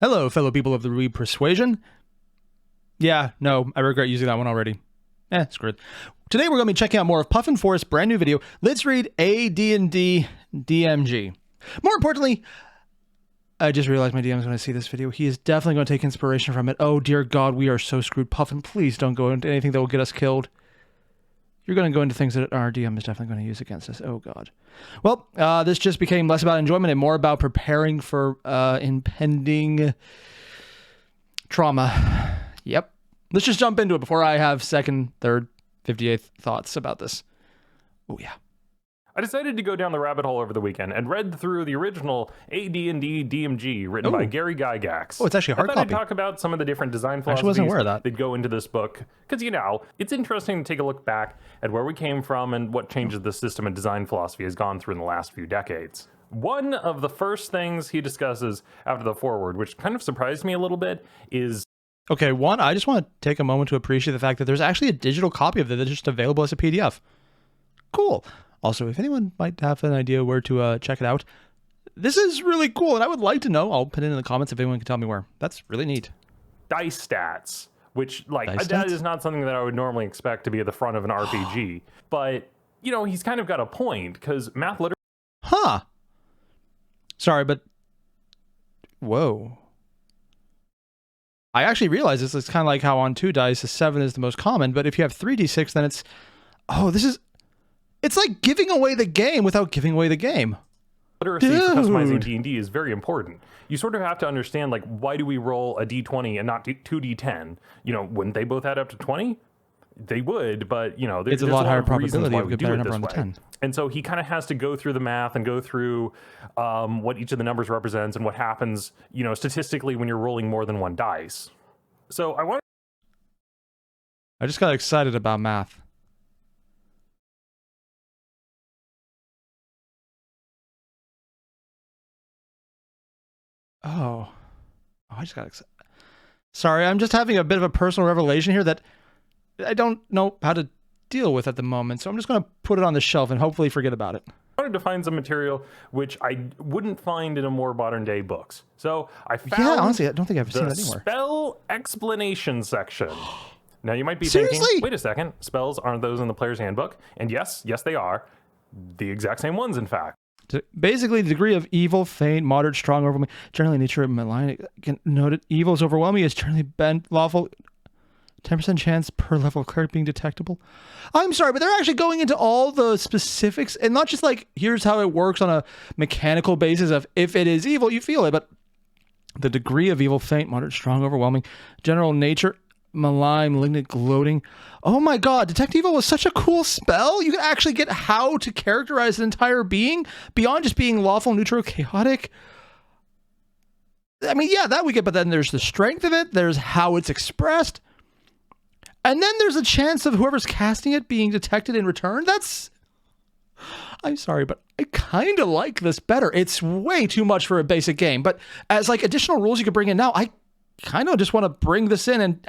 Hello, fellow people of the Ruby Persuasion. Yeah, no, I regret using that one already. Screw it. Today we're going to be checking out more of Puffin for his brand new video. Let's read AD&D DMG. More importantly, I just realized my DM is going to see this video. He is definitely going to take inspiration from it. Oh dear God, we are so screwed. Puffin, please don't go into anything that will get us killed. You're going to go into things that our DM is definitely going to use against us. Oh God. Well, this just became less about enjoyment and more about preparing for impending trauma. Yep. Let's just jump into it before I have second, third, 58th thoughts about this. Oh yeah. I decided to go down the rabbit hole over the weekend and read through the original AD&D DMG written by Gary Gygax. Oh, it's actually a hard I thought copy. I'd talk about some of the different design philosophies wasn't aware of that. that go into this book. Because, you know, it's interesting to take a look back at where we came from and what changes the system and design philosophy has gone through in the last few decades. One of the first things he discusses after the foreword, which kind of surprised me a little bit, is... Okay, one, I just want to take a moment to appreciate the fact that there's actually a digital copy of it that's just available as a PDF. Cool. Also, if anyone might have an idea where to check it out, this is really cool, and I would like to know. I'll put it in the comments if anyone can tell me where. That's really neat. Dice stats, which, like, Dice that stats? is not something that I would normally expect to be at the front of an RPG. But, you know, he's kind of got a point, because math literacy... Huh. Sorry, but... Whoa. I actually realize this is kind of like how on 2 dice, a 7 is the most common, but if you have 3d6, then it's... Oh, this is... It's like giving away the game without giving away the game. Literacy for customizing D&D is very important. You sort of have to understand, like, why do we roll a D20 and not 2D10? You know, wouldn't they both add up to 20? They would, but, you know, there's a lot higher of reasons probability why of we a do better it number this on the way. 10. And so he kind of has to go through the math and go through what each of the numbers represents and what happens, you know, statistically when you're rolling more than one dice. So I just got excited about math. Oh, I just got excited. Sorry, I'm just having a bit of a personal revelation here that I don't know how to deal with at the moment. So I'm just going to put it on the shelf and hopefully forget about it. I wanted to find some material which I wouldn't find in a more modern day books. So I found honestly, I don't think I've seen that anywhere. Spell explanation section. Now you might be Seriously? thinking, wait a second, spells aren't those in the player's handbook? And yes, they are. The exact same ones, in fact. Basically, the degree of evil, faint, moderate, strong, overwhelming, generally nature of malign. Noted, evil is overwhelming, is generally bent, lawful. 10% chance per level of cleric being detectable. I'm sorry, but they're actually going into all the specifics and not just like, here's how it works on a mechanical basis of if it is evil, you feel it, but the degree of evil, faint, moderate, strong, overwhelming, general nature, malign, malignant, gloating. Oh my God, Detect Evil was such a cool spell. You can actually get how to characterize an entire being beyond just being lawful, neutral, chaotic. I mean, yeah, that we get, but then there's the strength of it. There's how it's expressed. And then there's a chance of whoever's casting it being detected in return. That's... I'm sorry, but I kind of like this better. It's way too much for a basic game, but as like additional rules you could bring in now, I kind of just want to bring this in and...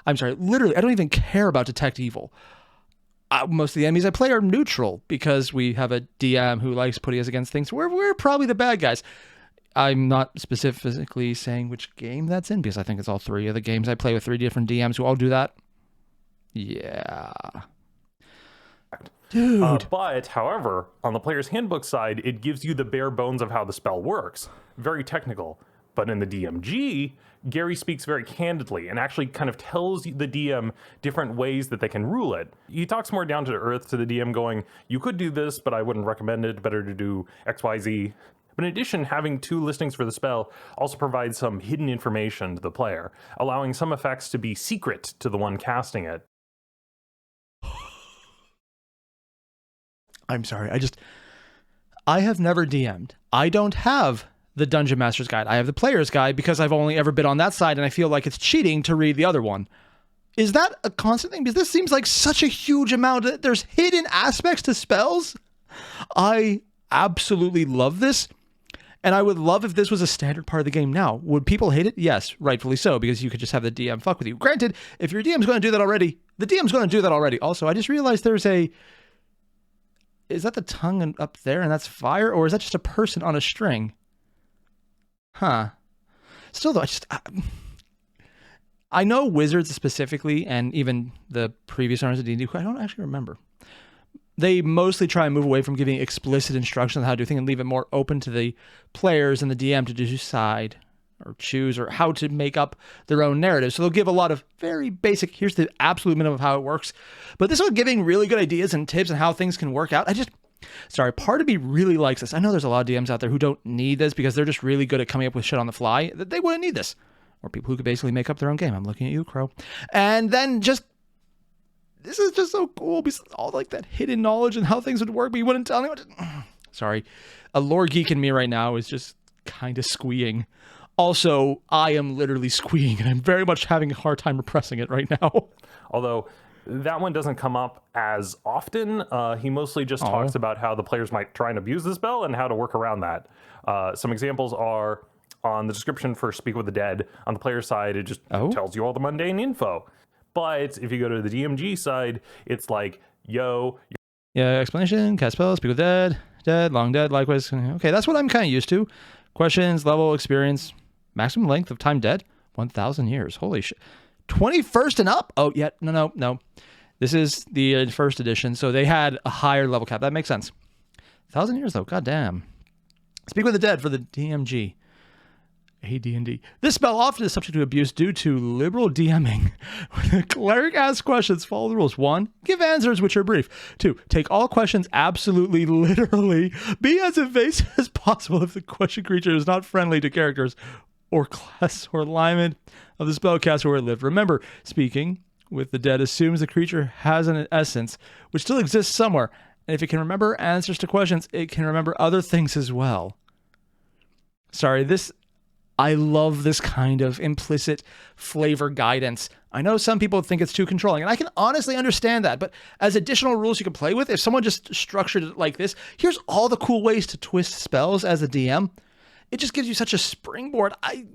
I'm sorry, literally, I don't even care about Detect Evil. Most of the enemies I play are neutral because we have a DM who likes putting us against things where we're probably the bad guys. I'm not specifically saying which game that's in because I think it's all 3 of the games I play with 3 different DMs who all do that. Yeah. Dude. But, however, on the player's handbook side, it gives you the bare bones of how the spell works. Very technical. But in the DMG, Gary speaks very candidly and actually kind of tells the DM different ways that they can rule it. He talks more down to earth to the DM going, you could do this, but I wouldn't recommend it. Better to do X, Y, Z. But in addition, having 2 listings for the spell also provides some hidden information to the player, allowing some effects to be secret to the one casting it. I'm sorry, I have never DM'd. I don't have the Dungeon Master's Guide. I have the Player's Guide because I've only ever been on that side and I feel like it's cheating to read the other one. Is that a constant thing? Because this seems like such a huge amount. There's hidden aspects to spells. I absolutely love this. And I would love if this was a standard part of the game now. Would people hate it? Yes, rightfully so, because you could just have the DM fuck with you. Granted, if your DM's going to do that already, the DM's going to do that already. Also, I just realized there's a... Is that the tongue up there and that's fire? Or is that just a person on a string? Huh. Still though, I know Wizards specifically, and even the previous owners of D&D, I don't actually remember. They mostly try and move away from giving explicit instructions on how to do things and leave it more open to the players and the DM to decide or choose or how to make up their own narrative. So they'll give a lot of very basic, here's the absolute minimum of how it works. But this was giving really good ideas and tips on how things can work out. Part of me really likes this. I know there's a lot of DMs out there who don't need this because they're just really good at coming up with shit on the fly. They wouldn't need this. Or people who could basically make up their own game. I'm looking at you, Crow. And then this is just so cool because all like that hidden knowledge and how things would work, but you wouldn't tell anyone. Sorry. A lore geek in me right now is just kind of squeeing. Also, I am literally squeeing and I'm very much having a hard time repressing it right now. Although that one doesn't come up as often. He mostly just talks about how the players might try and abuse the spell and how to work around that. Some examples are on the description for Speak with the Dead. On the player side, it just tells you all the mundane info. But if you go to the DMG side, it's like, yo. Yeah, explanation, cast spells, speak with dead, long dead, likewise. Okay, that's what I'm kind of used to. Questions, level, experience, maximum length of time dead, 1,000 years. Holy shit. 21st and up? Oh, yeah, no. This is the first edition, so they had a higher level cap. That makes sense. 1,000 years, though, goddamn. Speak with the dead for the DMG. AD&D. This spell often is subject to abuse due to liberal DMing. When the cleric asks questions, follow the rules. 1, give answers which are brief. 2, take all questions absolutely literally. Be as evasive as possible if the question creature is not friendly to characters or class or alignment of the spellcaster where it lived. Remember, speaking with the dead assumes the creature has an essence which still exists somewhere. And if it can remember answers to questions, it can remember other things as well. Sorry, I love this kind of implicit flavor guidance. I know some people think it's too controlling, and I can honestly understand that, but as additional rules you can play with, if someone just structured it like this, here's all the cool ways to twist spells as a DM. It just gives you such a springboard. I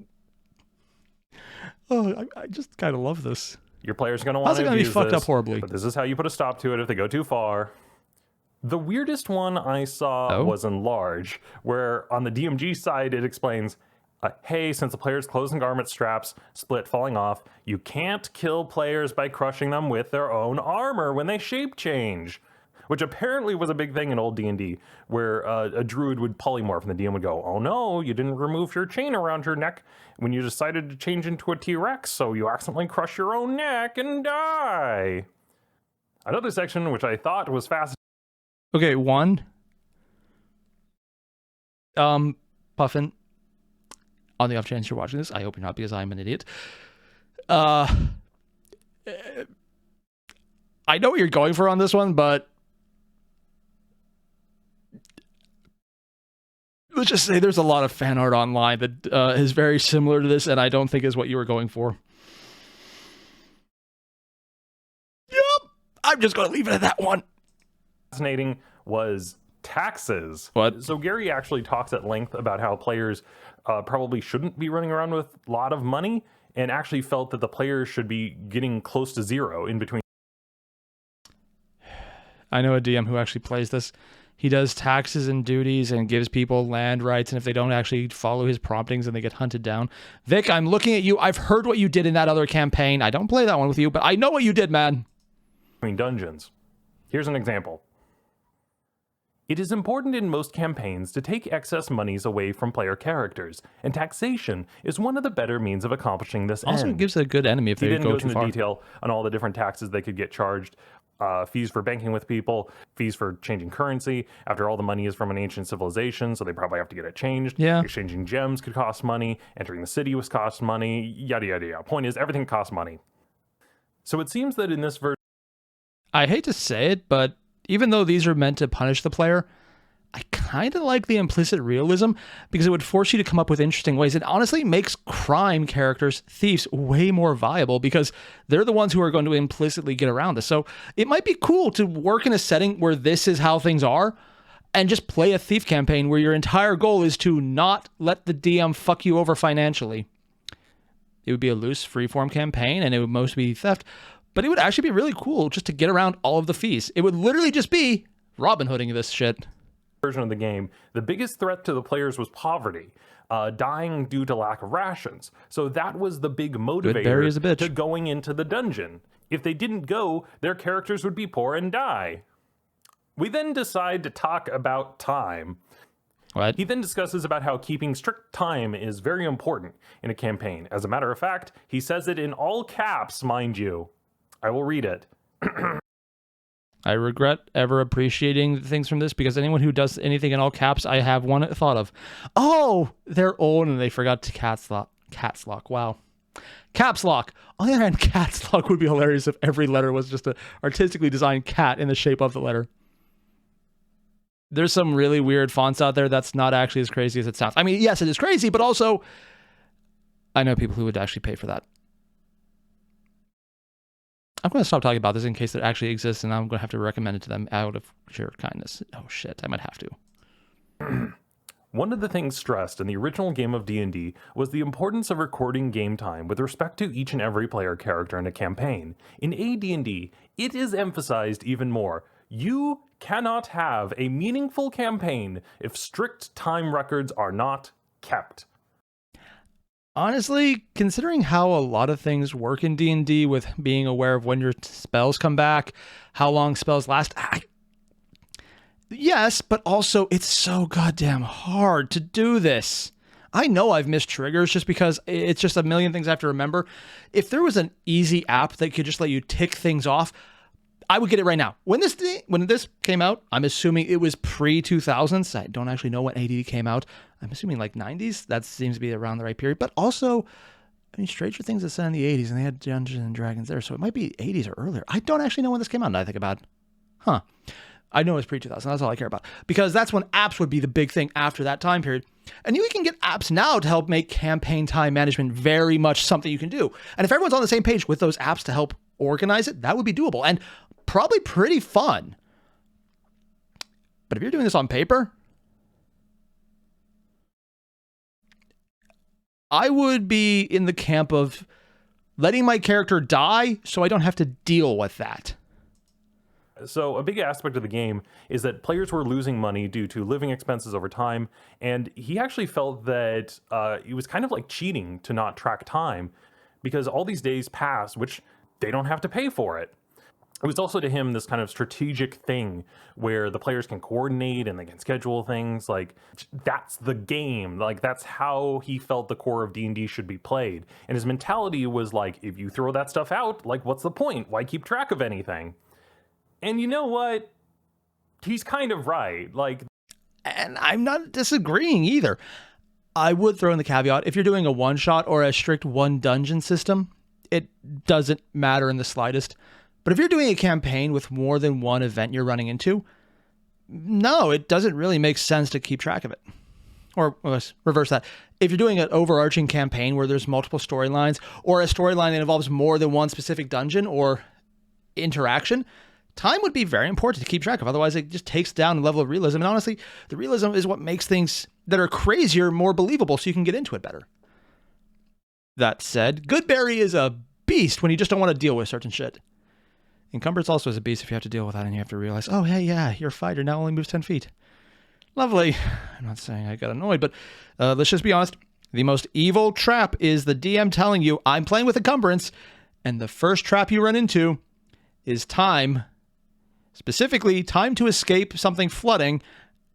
just kind of love this. Your player's going to want to abuse this. How's it going to be fucked up horribly? But this is how you put a stop to it if they go too far. The weirdest one I saw was in Large, where on the DMG side it explains, hey, since the player's clothes and garment straps split falling off, you can't kill players by crushing them with their own armor when they shape change. Which apparently was a big thing in old D&D, where a druid would polymorph and the DM would go, oh no, you didn't remove your chain around your neck when you decided to change into a T-Rex, so you accidentally crush your own neck and die. Another section, which I thought was fascinating. Okay, 1. Puffin. On the off chance you're watching this, I hope you're not because I'm an idiot. I know what you're going for on this one, but let's just say there's a lot of fan art online that is very similar to this, and I don't think is what you were going for. Yep, I'm just going to leave it at that one. Fascinating was taxes. What? So Gary actually talks at length about how players probably shouldn't be running around with a lot of money, and actually felt that the players should be getting close to zero in between. I know a DM who actually plays this. He does taxes and duties and gives people land rights, and if they don't actually follow his promptings, then they get hunted down. Vic, I'm looking at you. I've heard what you did in that other campaign. I don't play that one with you, but I know what you did, man. Between dungeons. Here's an example. It is important in most campaigns to take excess monies away from player characters, and taxation is one of the better means of accomplishing this Also, end. it gives a good enemy if they go too far. He then goes into detail on all the different taxes they could get charged, fees for banking with people, fees for changing currency. After all, the money is from an ancient civilization, so they probably have to get it changed. Yeah. Exchanging gems could cost money. Entering the city was cost money. Yada, yada, yada. Point is, everything costs money. So it seems that in this version... I hate to say it, but even though these are meant to punish the player, I kind of like the implicit realism because it would force you to come up with interesting ways. It honestly makes crime characters, thieves, way more viable because they're the ones who are going to implicitly get around this. So it might be cool to work in a setting where this is how things are and just play a thief campaign where your entire goal is to not let the DM fuck you over financially. It would be a loose, freeform campaign and it would mostly be theft, but it would actually be really cool just to get around all of the fees. It would literally just be Robin Hooding this shit. Version of the game, the biggest threat to the players was poverty. dying due to lack of rations. So that was the big berry is a motivator bitch. to going into the dungeon. If they didn't go, their characters would be poor and die. We then decide to talk about time. What? He then discusses about how keeping strict time is very important in a campaign. As a matter of fact, he says it in all caps, mind you. I will read it. I regret ever appreciating things from this because anyone who does anything in all caps, I have one thought of. Oh, they're old and they forgot to caps lock. Wow. Caps lock. On the other hand, caps lock would be hilarious if every letter was just a artistically designed cat in the shape of the letter. There's some really weird fonts out there that's not actually as crazy as it sounds. I mean, yes, it is crazy, but also I know people who would actually pay for that. I'm going to stop talking about this in case it actually exists, and I'm going to have to recommend it to them out of sheer kindness. Oh, shit, I might have to. One of the things stressed in the original game of D&D was the importance of recording game time with respect to each and every player character in a campaign. In AD&D, it is emphasized even more. You cannot have a meaningful campaign if strict time records are not kept. Honestly, considering how a lot of things work in D&D with being aware of when your spells come back, how long spells last, yes, but also it's so goddamn hard to do this. I know I've missed triggers just because it's just a million things I have to remember. If there was an easy app that could just let you tick things off, I would get it right now. When this came out, I'm assuming it was pre-2000s. I don't actually know when AD&D came out. I'm assuming like 90s. That seems to be around the right period. But also, I mean, Stranger Things is set in the 80s, and they had Dungeons and Dragons there, so it might be 80s or earlier. I don't actually know when this came out, now I think about it. Huh. I know it's pre-2000. That's all I care about. Because that's when apps would be the big thing after that time period. And you can get apps now to help make campaign time management very much something you can do. And if everyone's on the same page with those apps to help organize it, that would be doable. And probably pretty fun. But if you're doing this on paper, I would be in the camp of letting my character die so I don't have to deal with that. So a big aspect of the game is that players were losing money due to living expenses over time, and he actually felt that it was kind of like cheating to not track time because all these days pass, which they don't have to pay for it. It was also to him this kind of strategic thing where the players can coordinate and they can schedule things. Like, that's the game. Like, that's how he felt the core of D&D should be played. And his mentality was like, if you throw that stuff out, like, what's the point? Why keep track of anything? And you know what? He's kind of right. Like, and I'm not disagreeing either. I would throw in the caveat, if you're doing a one-shot or a strict one dungeon system, it doesn't matter in the slightest. But if you're doing a campaign with more than one event you're running into, no, it doesn't really make sense to keep track of it. Or let's reverse that. If you're doing an overarching campaign where there's multiple storylines, or a storyline that involves more than one specific dungeon or interaction, time would be very important to keep track of. Otherwise, it just takes down the level of realism. And honestly, the realism is what makes things that are crazier more believable so you can get into it better. That said, Goodberry is a beast when you just don't want to deal with certain shit. Encumbrance also is a beast if you have to deal with that and you have to realize, oh, hey, yeah, your fighter now only moves 10 feet. Lovely. I'm not saying I got annoyed, but let's just be honest. The most evil trap is the DM telling you, I'm playing with encumbrance, and the first trap you run into is time. Specifically, time to escape something flooding,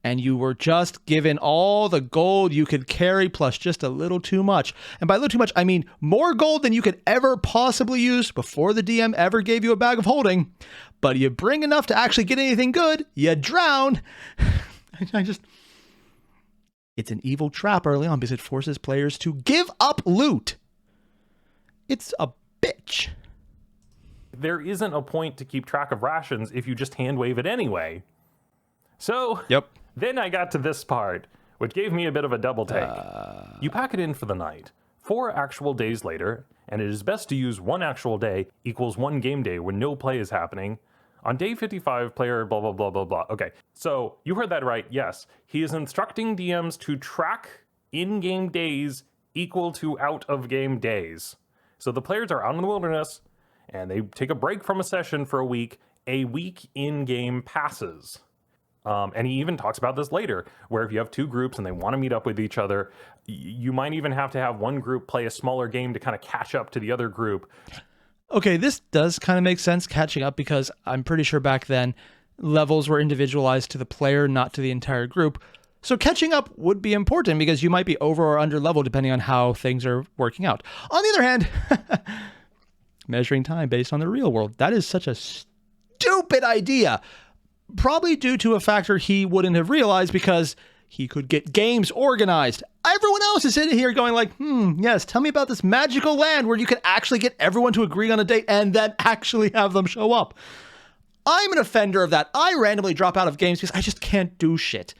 and you were just given all the gold you could carry plus just a little too much. And by a little too much, I mean more gold than you could ever possibly use before the DM ever gave you a bag of holding. But you bring enough to actually get anything good, you drown. It's an evil trap early on because it forces players to give up loot. It's a bitch. there isn't a point to keep track of rations if you just hand wave it anyway. So, Then I got to this part, which gave me a bit of a double take. You pack it in for the night. 4 actual days later, and it is best to use 1 actual day equals 1 game day when no play is happening. On day 55, player blah, blah, blah, blah, blah. Okay, so you heard that right. Yes, he is instructing DMs to track in-game days equal to out-of-game days. So the players are out in the wilderness, and they take a break from a session for a week. A week in-game passes. And he even talks about this later, where if you have two groups and they want to meet up with each other, you might even have to have one group play a smaller game to kind of catch up to the other group. Okay, this does kind of make sense, catching up, because I'm pretty sure back then levels were individualized to the player, not to the entire group. So catching up would be important because you might be over or under level depending on how things are working out. On the other hand, measuring time based on the real world, that is such a stupid idea. Probably due to a factor he wouldn't have realized because he could get games organized. Everyone else is sitting here going like, yes, tell me about this magical land where you can actually get everyone to agree on a date and then actually have them show up. I'm an offender of that. I randomly drop out of games because I just can't do shit.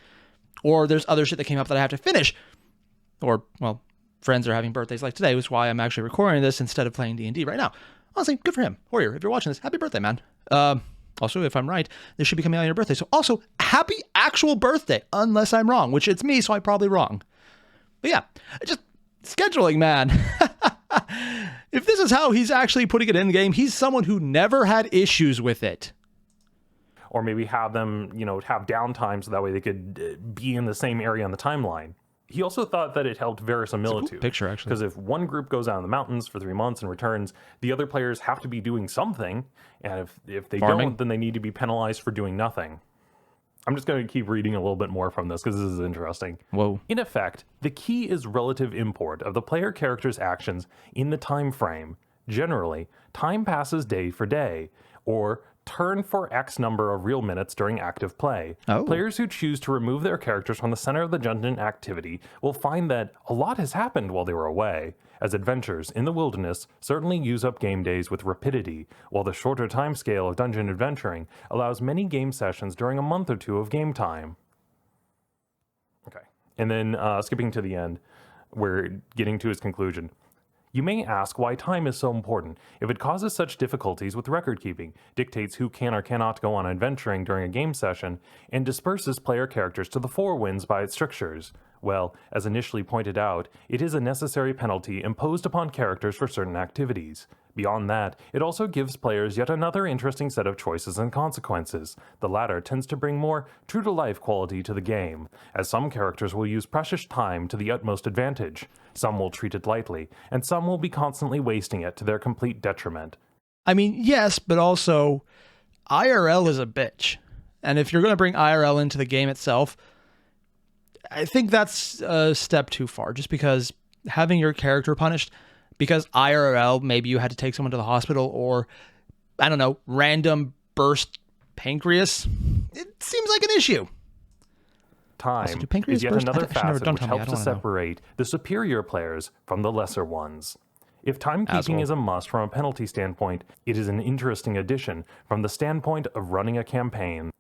Or there's other shit that came up that I have to finish. Or, well, friends are having birthdays like today, which is why I'm actually recording this instead of playing D&D right now. Honestly, good for him. Airier, if you're watching this, happy birthday, man. Also, if I'm right, this should be coming out on your birthday. So also, happy actual birthday, unless I'm wrong, which it's me, so I'm probably wrong. But yeah, just scheduling, man. If this is how he's actually putting it in the game, he's someone who never had issues with it. Or maybe have them, have downtime so that way they could be in the same area on the timeline. He also thought that it helped verisimilitude. It's a cool picture, actually. Because if one group goes out in the mountains for 3 months and returns, the other players have to be doing something. And if they don't, then they need to be penalized for doing nothing. I'm just going to keep reading a little bit more from this because this is interesting. Whoa. In effect, the key is relative import of the player character's actions in the time frame. Generally, time passes day for day, or turn for X number of real minutes during active play. Oh. Players who choose to remove their characters from the center of the dungeon activity will find that a lot has happened while they were away, as adventures in the wilderness certainly use up game days with rapidity, while the shorter time scale of dungeon adventuring allows many game sessions during a month or two of game time. Okay, and then skipping to the end, we're getting to his conclusion. You may ask why time is so important. If it causes such difficulties with record keeping, dictates who can or cannot go on adventuring during a game session, and disperses player characters to the four winds by its strictures. Well, as initially pointed out, it is a necessary penalty imposed upon characters for certain activities. Beyond that, it also gives players yet another interesting set of choices and consequences. The latter tends to bring more true-to-life quality to the game, as some characters will use precious time to the utmost advantage, some will treat it lightly, and some will be constantly wasting it to their complete detriment. I mean, yes, but also, IRL is a bitch. And if you're going to bring IRL into the game itself, I think that's a step too far, just because having your character punished because IRL, maybe you had to take someone to the hospital, or, I don't know, random burst pancreas, it seems like an issue. Time Also, do pancreas is yet burst? another Actually, never facet done which tell me, helps I to don't wanna know. separate the superior players from the lesser ones. If timekeeping is a must from a penalty standpoint, it is an interesting addition from the standpoint of running a campaign.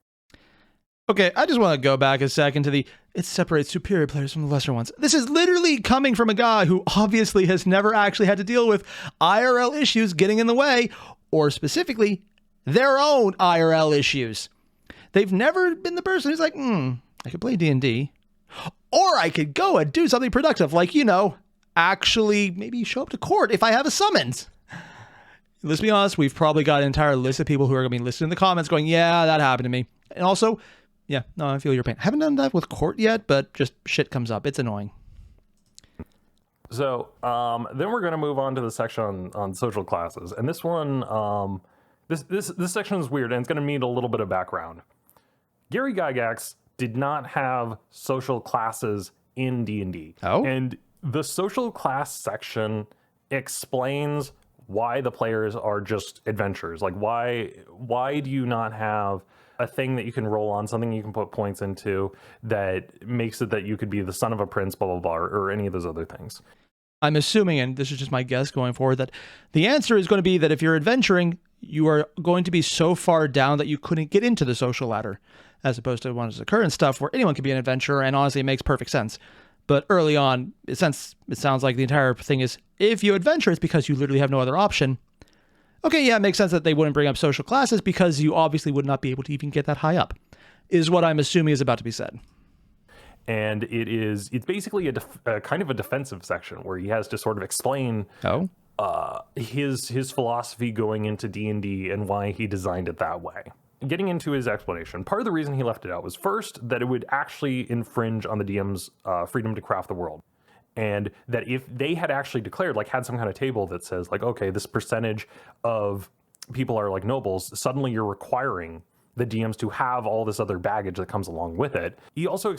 Okay, I just want to go back a second to it separates superior players from the lesser ones. This is literally coming from a guy who obviously has never actually had to deal with IRL issues getting in the way, or specifically, their own IRL issues. They've never been the person who's like, I could play D&D, or I could go and do something productive, like, actually maybe show up to court if I have a summons. Let's be honest, we've probably got an entire list of people who are going to be listed in the comments going, yeah, that happened to me. And also, yeah, no, I feel your pain. I haven't done that with court yet, but just shit comes up. It's annoying. So then we're going to move on to the section on social classes. And this one, this section is weird, and it's going to need a little bit of background. Gary Gygax did not have social classes in D&D. Oh? And the social class section explains why the players are just adventurers. Like, why do you not have a thing that you can roll on, something you can put points into that makes it that you could be the son of a prince, blah, blah, blah, or any of those other things? I'm assuming, and this is just my guess going forward, that the answer is going to be that if you're adventuring, you are going to be so far down that you couldn't get into the social ladder, as opposed to ones the current stuff where anyone can be an adventurer, and honestly, it makes perfect sense. But early on, since it sounds like the entire thing is, if you adventure, it's because you literally have no other option. Okay, yeah, it makes sense that they wouldn't bring up social classes because you obviously would not be able to even get that high up, is what I'm assuming is about to be said. And it's basically a kind of a defensive section where he has to sort of explain his philosophy going into D&D and why he designed it that way. getting into his explanation, part of the reason he left it out was first that it would actually infringe on the DM's freedom to craft the world. And that if they had actually declared, like had some kind of table that says like, okay, this percentage of people are like nobles, suddenly you're requiring the DMs to have all this other baggage that comes along with it. He also...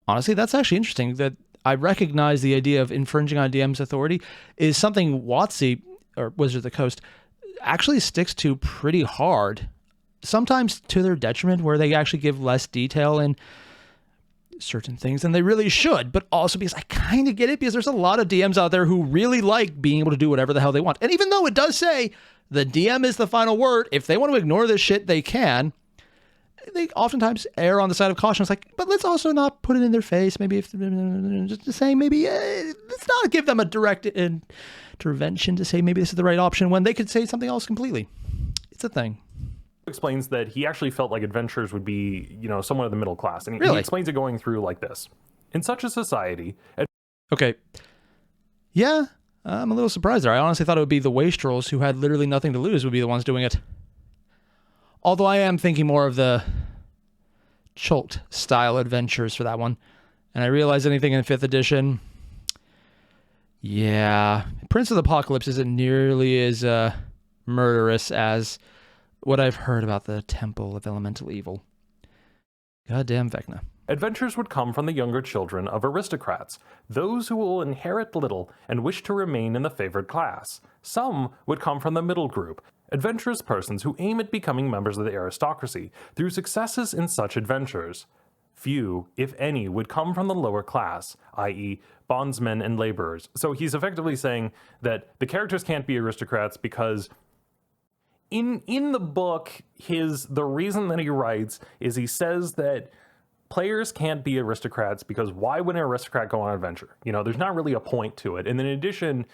Honestly, that's actually interesting that I recognize the idea of infringing on DM's authority is something WotC, or Wizards of the Coast, actually sticks to pretty hard, sometimes to their detriment, where they actually give less detail in certain things than they really should, but also because I kind of get it, because there's a lot of DMs out there who really like being able to do whatever the hell they want. And even though it does say the DM is the final word, if they want to ignore this shit, they can. They oftentimes err on the side of caution. It's like, but let's also not put it in their face. Maybe if just saying, maybe let's not give them a direct intervention to say maybe this is the right option when they could say something else completely. It's a thing. Explains that he actually felt like adventurers would be, you know, somewhat of the middle class. And he, Really? he explains it going through like this. In such a society... Okay. Yeah, I'm a little surprised there. I honestly thought it would be the wastrels who had literally nothing to lose would be the ones doing it. Although I am thinking more of the Chult style adventures for that one. And I realize anything in 5th edition, yeah, Prince of the Apocalypse isn't nearly as murderous as what I've heard about the Temple of Elemental Evil. Goddamn Vecna. Adventures would come from the younger children of aristocrats, those who will inherit little and wish to remain in the favored class. Some would come from the middle group, adventurous persons who aim at becoming members of the aristocracy through successes in such adventures. Few, if any, would come from the lower class, i.e. bondsmen and laborers. So he's effectively saying that the characters can't be aristocrats because in the book, the reason that he writes is he says that players can't be aristocrats because why would an aristocrat go on an adventure? You know, there's not really a point to it. And in addition,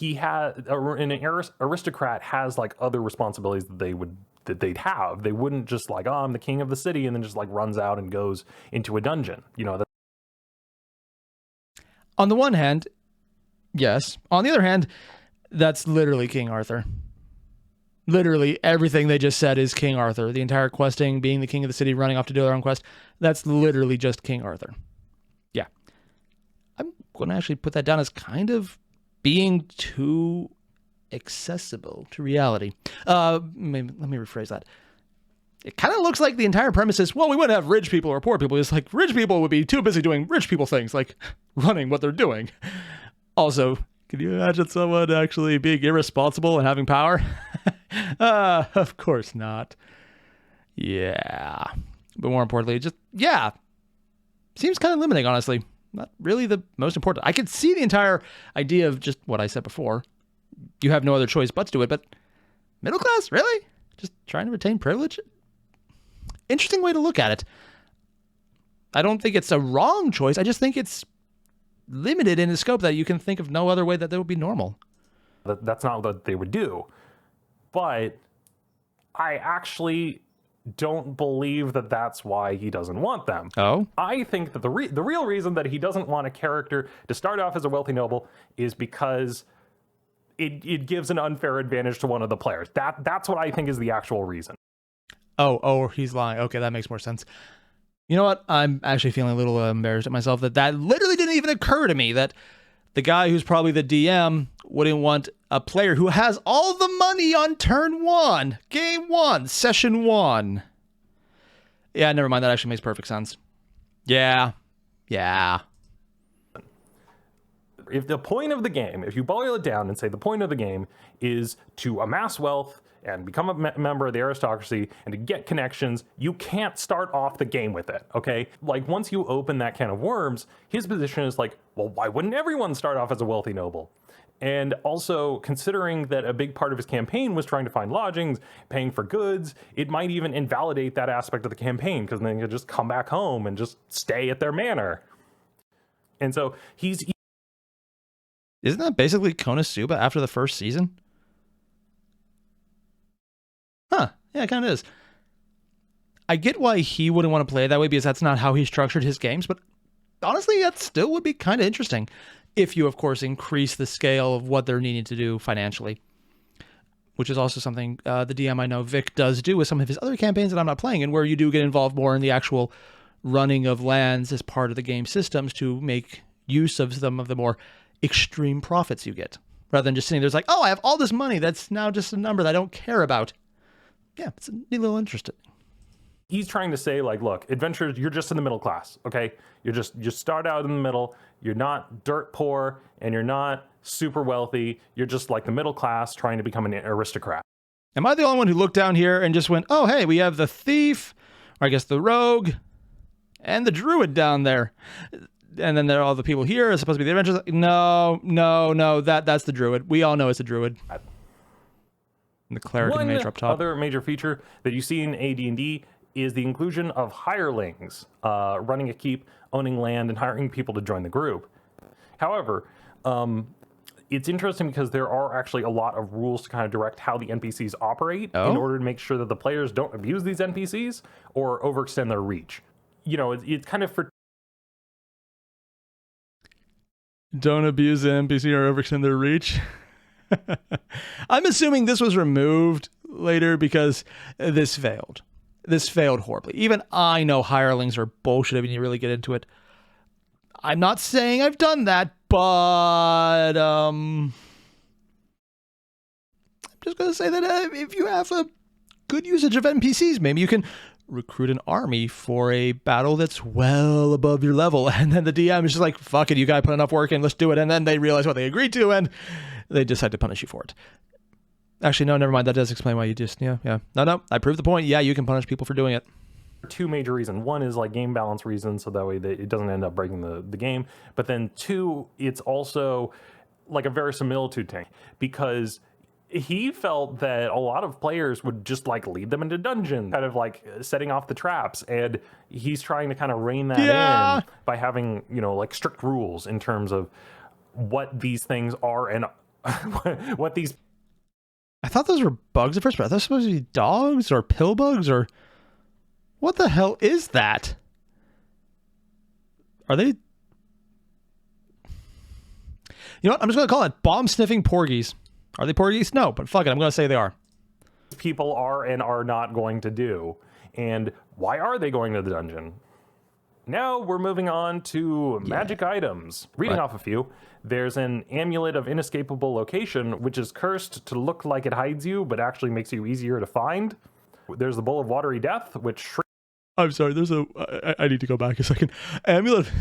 an aristocrat has like other responsibilities that they'd have. They wouldn't just like, oh, I'm the king of the city, and then just like runs out and goes into a dungeon. You know. On the one hand, yes. On the other hand, that's literally King Arthur. Literally everything they just said is King Arthur. The entire questing, being the king of the city, running off to do their own quest, that's literally just King Arthur. Yeah. I'm going to actually put that down as kind of being too accessible to reality. Let me rephrase that. It kind of looks like the entire premise is, well, we wouldn't have rich people or poor people. It's like rich people would be too busy doing rich people things, like running what they're doing. Also, can you imagine someone actually being irresponsible and having power? Of course not. Yeah. But more importantly, just, yeah. Seems kind of limiting, honestly. Not really the most important. I could see the entire idea of just what I said before. You have no other choice but to do it, but middle class? Really? Just trying to retain privilege? Interesting way to look at it. I don't think it's a wrong choice. I just think it's limited in the scope that you can think of no other way that would be normal. That's not what they would do. But I actually don't believe that that's why he doesn't want them. Oh? I think that the real reason that he doesn't want a character to start off as a wealthy noble is because it gives an unfair advantage to one of the players. That's what I think is the actual reason. Oh, he's lying. Okay, that makes more sense. You know what? I'm actually feeling a little embarrassed at myself that literally didn't even occur to me, that the guy who's probably the DM wouldn't want a player who has all the money on turn 1, game 1, session 1. Yeah, never mind. That actually makes perfect sense. Yeah. If the point of the game, if you boil it down and say the point of the game is to amass wealth and become a member of the aristocracy and to get connections, you can't start off the game with it, okay? Like, once you open that can of worms, his position is like, well, why wouldn't everyone start off as a wealthy noble? And also, considering that a big part of his campaign was trying to find lodgings, paying for goods, it might even invalidate that aspect of the campaign, because then they could just come back home and just stay at their manor. And so Isn't that basically Konosuba after the first season? Huh. Yeah, it kind of is. I get why he wouldn't want to play it that way, because that's not how he structured his games, but honestly, that still would be kind of interesting if you, of course, increase the scale of what they're needing to do financially. which is also something the DM I know Vic does do with some of his other campaigns that I'm not playing, and where you do get involved more in the actual running of lands as part of the game systems to make use of some of the more extreme profits you get, rather than just sitting there like, oh, I have all this money that's now just a number that I don't care about. Yeah, it's a neat little interesting. He's trying to say, like, look, adventurers, you're just in the middle class, okay? You start out in the middle. You're not dirt poor, and you're not super wealthy. You're just like the middle class trying to become an aristocrat. Am I the only one who looked down here and just went, oh, hey, we have the thief, or I guess the rogue, and the druid down there. And then there are all the people here are supposed to be the adventurers. No, that's the druid. We all know it's a druid. And the cleric and mage up top. Other major feature that you see in AD&D is the inclusion of hirelings, running a keep, owning land, and hiring people to join the group. However, it's interesting because there are actually a lot of rules to kind of direct how the NPCs operate in order to make sure that the players don't abuse these NPCs or overextend their reach. You know, it's kind of for... Don't abuse the NPC or overextend their reach. I'm assuming this was removed later because this failed. This failed horribly. Even I know hirelings are bullshit when you really get into it. I'm not saying I've done that, but I'm just going to say that if you have a good usage of NPCs, maybe you can recruit an army for a battle that's well above your level, and then the DM is just like, fuck it, you guys put enough work in, let's do it, and then they realize what they agreed to, and they decide to punish you for it. Actually, no, never mind. That does explain why you just, yeah. No, I proved the point. Yeah, you can punish people for doing it. Two major reasons. One is like game balance reasons, so that way it doesn't end up breaking the game. But then two, it's also like a verisimilitude thing, because he felt that a lot of players would just like lead them into dungeons, kind of like setting off the traps. And he's trying to kind of rein that in by having, you know, like strict rules in terms of what these things are and what these... I thought those were bugs at first, but are those supposed to be dogs or pill bugs or what the hell is that? Are they? You know what? I'm just going to call it bomb sniffing porgies. Are they porgies? No, but fuck it. I'm going to say they are. People are and are not going to do. And why are they going to the dungeon? Now we're moving on to magic items. Reading off a few. There's an amulet of inescapable location, which is cursed to look like it hides you, but actually makes you easier to find. There's the bowl of watery death, which... I'm sorry, I need to go back a second. Amulet,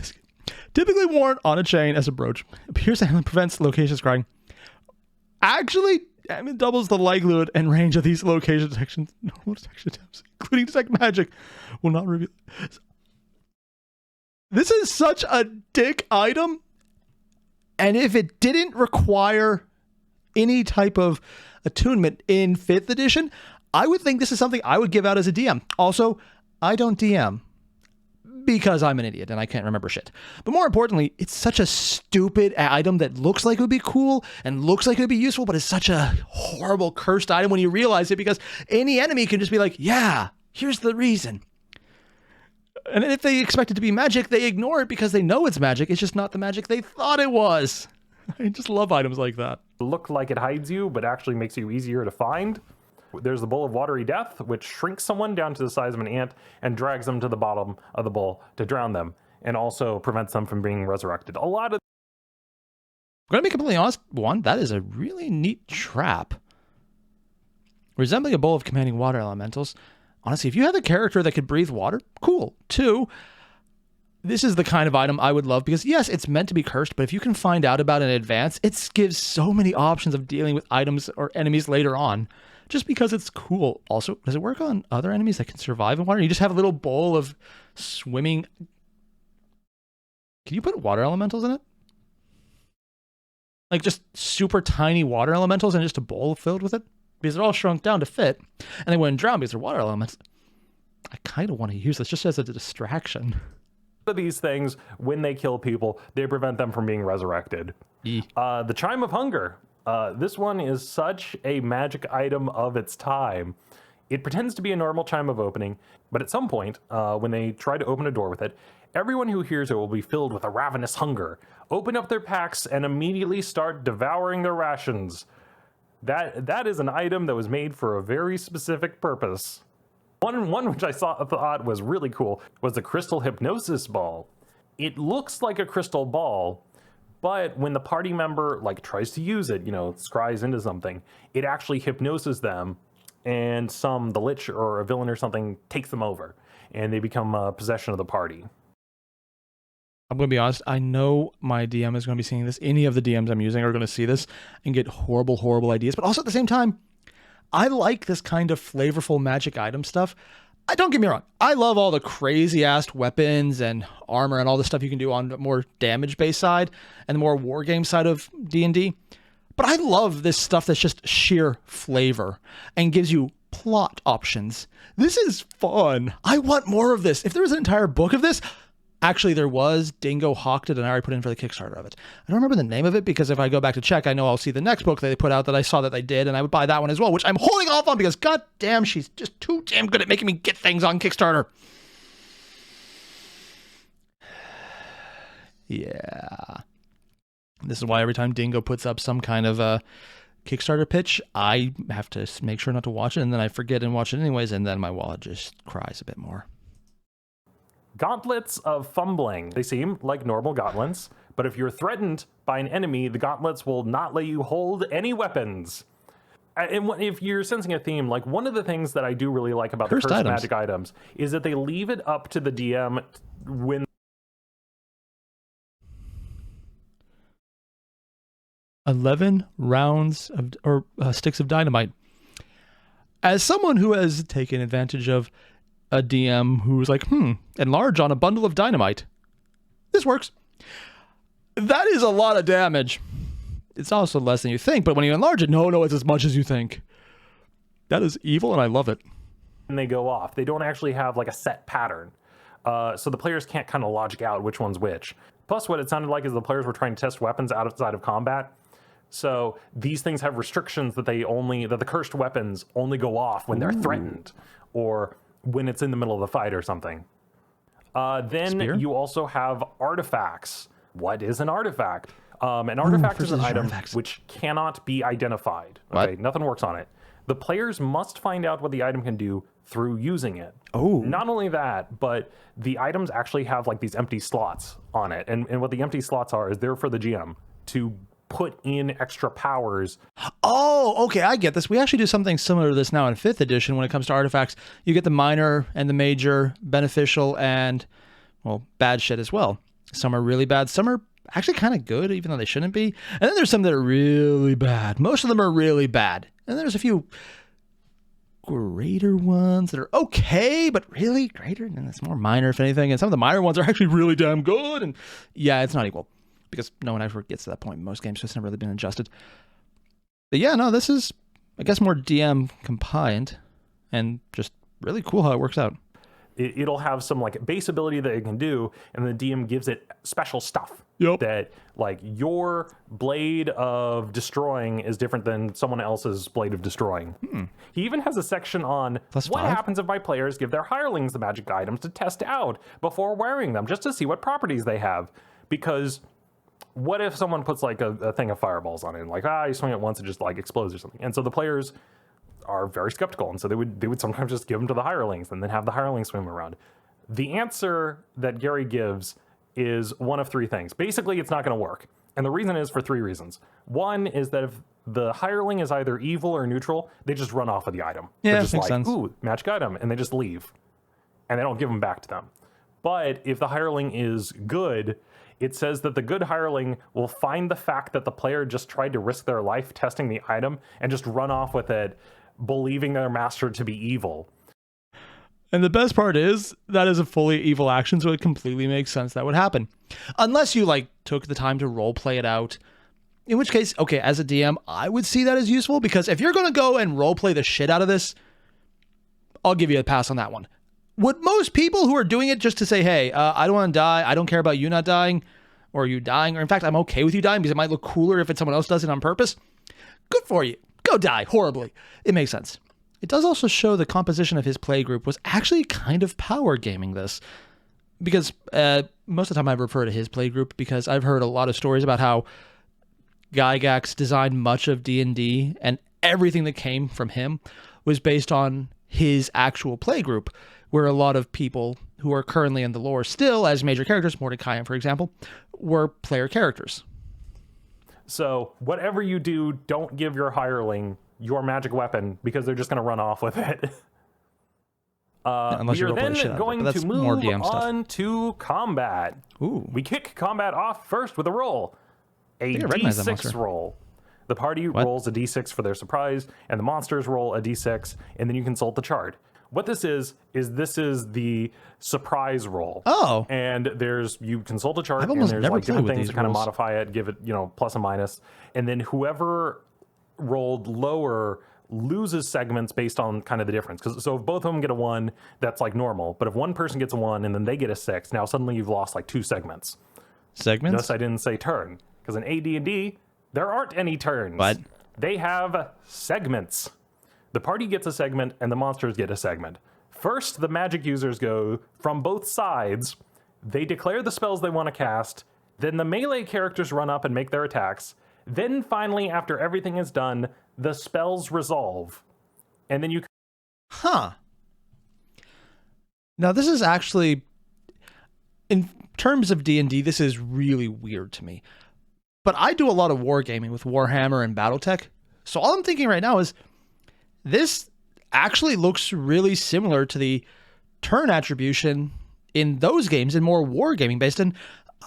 typically worn on a chain as a brooch. Appears amulet prevents location scrying. Actually, amulet doubles the likelihood and range of these location detections. Normal detection attempts, including detect magic, will not reveal... This is such a dick item. And if it didn't require any type of attunement in 5th edition, I would think this is something I would give out as a DM. Also, I don't DM because I'm an idiot and I can't remember shit. But more importantly, it's such a stupid item that looks like it would be cool and looks like it would be useful, but it's such a horrible cursed item when you realize it, because any enemy can just be like, yeah, here's the reason. And if they expect it to be magic, they ignore it because they know it's magic. It's just not the magic they thought it was. I just love items like that. Look like it hides you, but actually makes you easier to find. There's the bowl of watery death, which shrinks someone down to the size of an ant and drags them to the bottom of the bowl to drown them, and also prevents them from being resurrected. A lot of... I'm going to be completely honest. One, that is a really neat trap. Resembling a bowl of commanding water elementals. Honestly, if you have a character that could breathe water, cool. 2, this is the kind of item I would love because, yes, it's meant to be cursed, but if you can find out about it in advance, it gives so many options of dealing with items or enemies later on, just because it's cool. Also, does it work on other enemies that can survive in water? You just have a little bowl of swimming... Can you put water elementals in it? Like just super tiny water elementals and just a bowl filled with it? Because they're all shrunk down to fit, and they wouldn't drown because they're water elements. I kind of want to use this just as a distraction. These things, when they kill people, they prevent them from being resurrected. The Chime of Hunger. This one is such a magic item of its time. It pretends to be a normal chime of opening, but at some point, when they try to open a door with it, everyone who hears it will be filled with a ravenous hunger, open up their packs, and immediately start devouring their rations. That is an item that was made for a very specific purpose. One which I thought was really cool was the crystal hypnosis ball. It looks like a crystal ball, but when the party member like tries to use it, scries into something, it actually hypnoses them, and the lich or a villain or something takes them over, and they become possession of the party. I'm going to be honest, I know my DM is going to be seeing this. Any of the DMs I'm using are going to see this and get horrible, horrible ideas. But also at the same time, I like this kind of flavorful magic item stuff. Don't get me wrong. I love all the crazy-ass weapons and armor and all the stuff you can do on the more damage-based side and the more war game side of D&D. But I love this stuff that's just sheer flavor and gives you plot options. This is fun. I want more of this. If there was an entire book of this... Actually, there was. Dingo hawked it, and I already put in for the Kickstarter of it. I don't remember the name of it, because if I go back to check, I know I'll see the next book that they put out that I saw that they did, and I would buy that one as well, which I'm holding off on because, god damn, she's just too damn good at making me get things on Kickstarter. Yeah. This is why every time Dingo puts up some kind of a Kickstarter pitch, I have to make sure not to watch it, and then I forget and watch it anyways, and then my wallet just cries a bit more. Gauntlets of Fumbling. They seem like normal gauntlets, but if you're threatened by an enemy, the gauntlets will not let you hold any weapons. And if you're sensing a theme, like one of the things that I do really like about the cursed magic items is that they leave it up to the DM when 11 rounds of sticks of dynamite. As someone who has taken advantage of a DM who's like, enlarge on a bundle of dynamite. This works. That is a lot of damage. It's also less than you think, but when you enlarge it, no, it's as much as you think. That is evil, and I love it. And they go off. They don't actually have like a set pattern. So the players can't kind of logic out which one's which. Plus, what it sounded like is the players were trying to test weapons outside of combat. So these things have restrictions that the cursed weapons only go off when they're threatened, or when it's in the middle of the fight or something. Then Spear? You also have artifacts. What is an artifact? An artifact is an item which cannot be identified. Okay, nothing works on it. The players must find out what the item can do through using it. Oh. Not only that, but the items actually have like these empty slots on it. And what the empty slots are is they're for the GM to put in extra powers. Oh, okay, I get this. We actually do something similar to this now in 5th edition when it comes to artifacts. You get the minor and the major, beneficial, and, well, bad shit as well. Some are really bad. Some are actually kind of good, even though they shouldn't be. And then there's some that are really bad. Most of them are really bad. And there's a few greater ones that are okay, but really greater, and it's more minor, if anything. And some of the minor ones are actually really damn good. And yeah, it's not equal, because no one ever gets to that point in most games, so it's never really been adjusted. But yeah, no, this is, I guess, more DM compliant and just really cool how it works out. It'll have some like base ability that it can do, and the DM gives it special stuff. Yep. That like your blade of destroying is different than someone else's blade of destroying. He even has a section on what happens if my players give their hirelings the magic items to test out before wearing them, just to see what properties they have. Because what if someone puts like a thing of fireballs on it, and like, you swing it once, it just like explodes or something. And so the players are very skeptical, and so they would sometimes just give them to the hirelings and then have the hirelings swim around. The answer that Gary gives is one of three things. Basically, it's not going to work. And the reason is for three reasons. One is that if the hireling is either evil or neutral, they just run off with the item. Yeah, they're just makes like, sense. ooh, magic item, and they just leave. And they don't give them back to them. But if the hireling is good, it says that the good hireling will find the fact that the player just tried to risk their life testing the item and just run off with it, believing their master to be evil. And the best part is that is a fully evil action, so it completely makes sense that would happen. Unless you like took the time to role play it out. In which case, okay, as a DM, I would see that as useful, because if you're going to go and role play the shit out of this, I'll give you a pass on that one. Would most people who are doing it just to say, hey, I don't want to die, I don't care about you not dying, or you dying, or in fact, I'm okay with you dying because it might look cooler if it's someone else does it on purpose. Good for you. Go die horribly. It makes sense. It does also show the composition of his playgroup was actually kind of power gaming this. Because most of the time I refer to his playgroup because I've heard a lot of stories about how Gygax designed much of D&D and everything that came from him was based on his actual play group, where a lot of people who are currently in the lore still as major characters, Mordecai, for example, were player characters. So whatever you do, don't give your hireling your magic weapon because they're just going to run off with it. Unless We you are roleplay the shit then out of it, going but that's to more move DM stuff. on to combat. Ooh. We kick combat off first with a roll. A think I recognize that D6 monster. roll. The party rolls a D6 for their surprise, and the monsters roll a D6, and then you consult the chart. What this is the surprise roll. Oh. And you consult a chart, and almost there's never like different played with things these to kind of rolls. modify it, give it, plus and minus. And then whoever rolled lower loses segments based on kind of the difference. So if both of them get a 1, that's like normal. But if one person gets a 1 and then they get a 6, now suddenly you've lost like 2 segments. Segments? Notice I didn't say turn, because in AD&D, there aren't any turns. What? They have segments. The party gets a segment, and the monsters get a segment. First, the magic users go from both sides. They declare the spells they want to cast. Then the melee characters run up and make their attacks. Then finally, after everything is done, the spells resolve. And then you... Huh. Now, this is actually, in terms of D&D, this is really weird to me. But I do a lot of wargaming with Warhammer and Battletech. So all I'm thinking right now is, this actually looks really similar to the turn attribution in those games and more wargaming based. And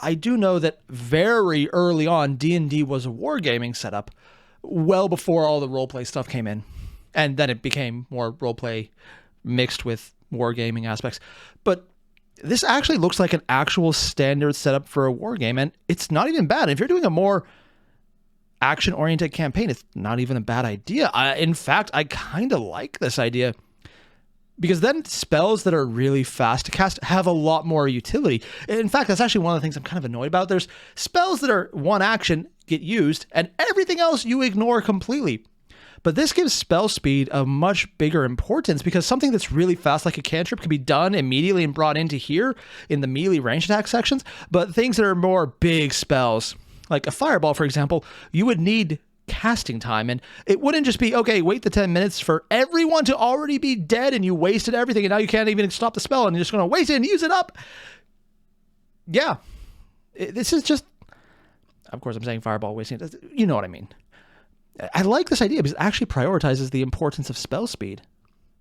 I do know that very early on, D&D was a wargaming setup well before all the roleplay stuff came in. And then it became more roleplay mixed with wargaming aspects. But this actually looks like an actual standard setup for a wargame, and it's not even bad. If you're doing a more action-oriented campaign, it's not even a bad idea. In fact, I kind of like this idea, because then spells that are really fast to cast have a lot more utility. In fact, that's actually one of the things I'm kind of annoyed about. There's spells that are one action, get used, and everything else you ignore completely. But this gives spell speed a much bigger importance, because something that's really fast, like a cantrip, can be done immediately and brought into here in the melee range attack sections. But things that are more big spells, like a fireball, for example, you would need casting time. And it wouldn't just be, okay, wait the 10 minutes for everyone to already be dead and you wasted everything and now you can't even stop the spell and you're just going to waste it and use it up. Yeah. This is just, of course, I'm saying fireball wasting it. You know what I mean. I like this idea because it actually prioritizes the importance of spell speed.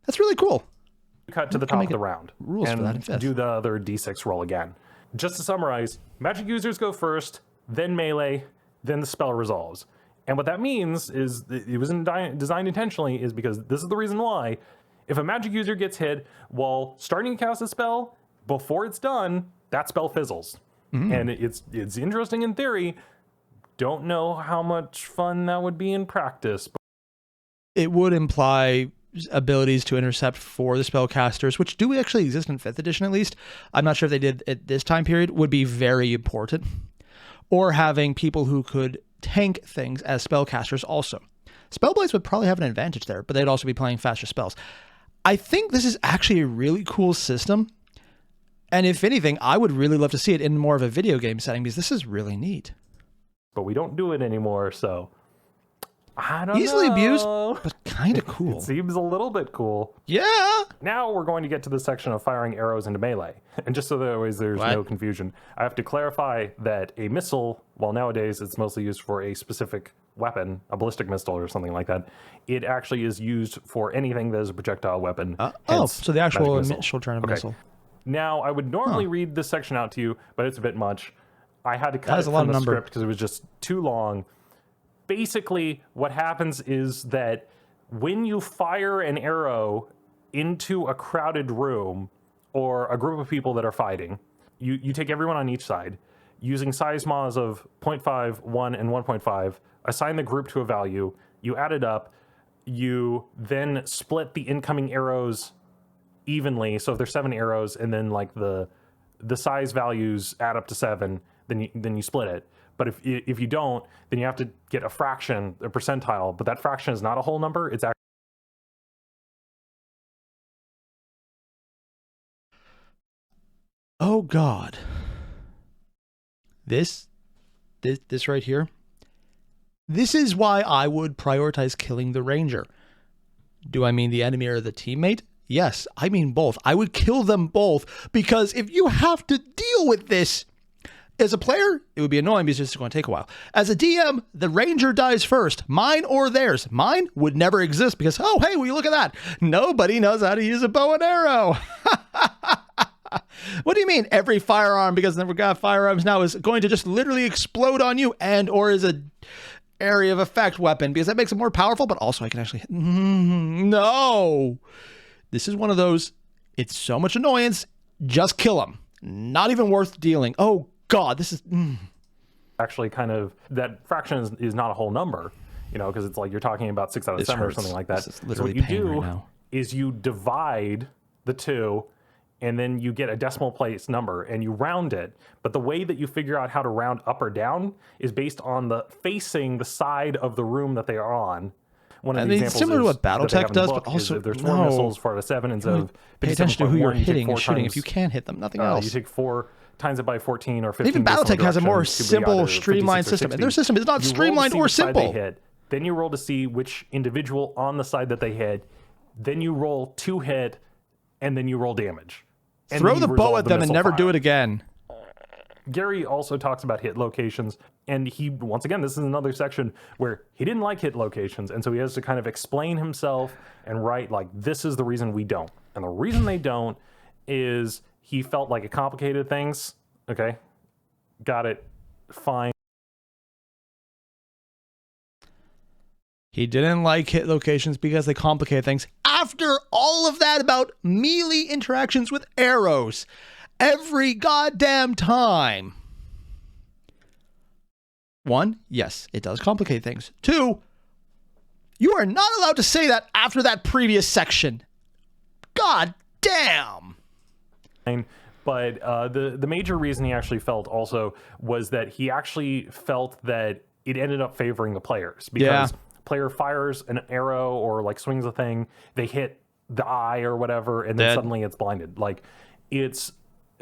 That's really cool. Cut to the top of the round rules for that in and fifth. do the other D6 roll again. Just to summarize, magic users go first, then melee, then the spell resolves. And what that means is, it was designed intentionally, is because this is the reason why. If a magic user gets hit while starting to cast a spell, before it's done, that spell fizzles. And it's interesting in theory. Don't know how much fun that would be in practice. It would imply abilities to intercept for the spellcasters, which do actually exist in 5th edition at least. I'm not sure if they did at this time period, would be very important. Or having people who could tank things as spellcasters also. Spellblades would probably have an advantage there, but they'd also be playing faster spells. I think this is actually a really cool system. And if anything, I would really love to see it in more of a video game setting, because this is really neat. But we don't do it anymore, so I don't know. Easily abused, but kind of cool. It seems a little bit cool. Yeah. Now we're going to get to the section of firing arrows into melee. And just so that always there's no confusion, I have to clarify that a missile, while nowadays it's mostly used for a specific weapon, a ballistic missile or something like that, it actually is used for anything that is a projectile weapon. So the actual magic initial turn of missile. Now, I would normally read this section out to you, but it's a bit much. I had to cut it a lot from of the number. script because it was just too long. Basically, what happens is that when you fire an arrow into a crowded room or a group of people that are fighting, you take everyone on each side, using size mods of 0.5, 1, and 1.5, assign the group to a value, you add it up, you then split the incoming arrows evenly. So if there's 7 arrows and then like the size values add up to 7, then you split it. But if you don't, then you have to get a fraction, a percentile. But that fraction is not a whole number. It's actually... Oh God. This right here This is why I would prioritize killing the ranger. Do I mean the enemy or the teammate? Yes, I mean both. I would kill them both, because if you have to deal with this as a player, it would be annoying because it's going to take a while. As a DM, the ranger dies first, mine or theirs. Mine would never exist because, oh, hey, will you look at that? Nobody knows how to use a bow and arrow. What do you mean every firearm, because we've got firearms now, is going to just literally explode on you and or is a area of effect weapon, because that makes it more powerful, but also I can actually hit. No. This is one of those, it's so much annoyance, just kill them. Not even worth dealing. Oh, God, this is... Actually, kind of, that fraction is not a whole number, you know, because it's like you're talking about 6 out of 7 or something like that. So what you do is you divide the two, and then you get a decimal place number and you round it. But the way that you figure out how to round up or down is based on the facing the side of the room that they are on. One of the examples similar to what BattleTech does, but also if there's 4 missiles, 4 out of 7, and so pay attention to who you're hitting and shooting. If you can hit them, nothing else. You take 4 times it by 14 or 15. Even BattleTech has a more simple, streamlined system, and their system is not streamlined or simple. Then you roll to see which individual on the side that they hit. Then you roll to hit, and then you roll damage. Throw the bow at them and never do it again. Gary also talks about hit locations, and he, once again, this is another section where he didn't like hit locations, and so he has to kind of explain himself and write, like, this is the reason we don't. And the reason they don't is he felt like it complicated things. Okay, got it, fine. He didn't like hit locations because they complicate things. After all of that about melee interactions with arrows every goddamn time. 1, yes, it does complicate things. 2, you are not allowed to say that after that previous section. God damn. But the major reason he actually felt also was that he actually felt that it ended up favoring the players, because player fires an arrow or like swings a thing, they hit the eye or whatever, and then suddenly it's blinded. Like, it's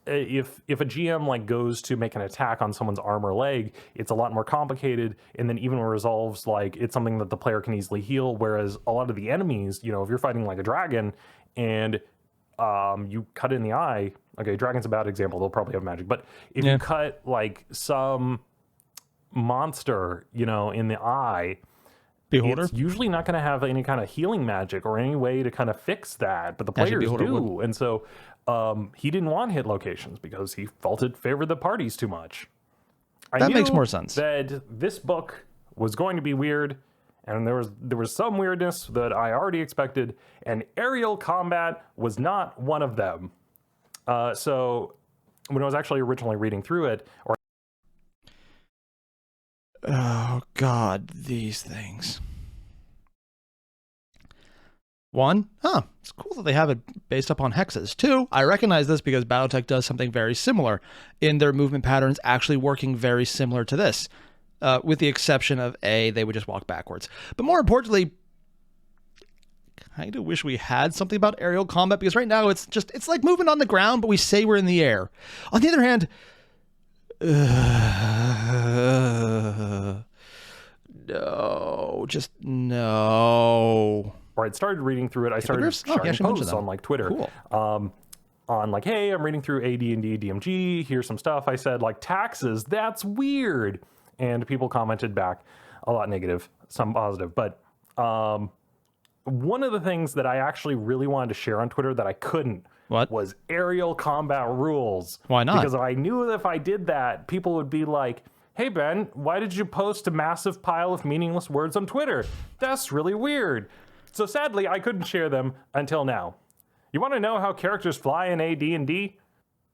if a GM like goes to make an attack on someone's arm or leg, it's a lot more complicated, and then even resolves like it's something that the player can easily heal. Whereas a lot of the enemies, you know, if you're fighting like a dragon and you cut in the eye, okay, dragon's a bad example, they'll probably have magic, but if you cut like some monster, you know, in the eye, Beholder? It's usually not going to have any kind of healing magic or any way to kind of fix that, but the players do. And so he didn't want hit locations because he felt it favored the parties too much. That makes more sense. That this book was going to be weird, and there was some weirdness that I already expected, and aerial combat was not one of them. So when I was actually originally reading through it, oh God, these things. 1, it's cool that they have it based upon hexes. 2, I recognize this because BattleTech does something very similar in their movement patterns, actually working very similar to this, with the exception of they would just walk backwards. But more importantly, I kind of wish we had something about aerial combat, because right now it's like moving on the ground, but we say we're in the air. On the other hand, no, just no. Or I'd started reading through it. I started sharing posts on like Twitter. Cool. On like, hey, I'm reading through AD&D DMG. Here's some stuff. I said like, taxes, that's weird. And people commented back a lot negative, some positive. But one of the things that I actually really wanted to share on Twitter that I couldn't was aerial combat rules. Why not? Because I knew that if I did that, people would be like, hey, Ben, why did you post a massive pile of meaningless words on Twitter? That's really weird. So sadly, I couldn't share them until now. You want to know how characters fly in AD&D?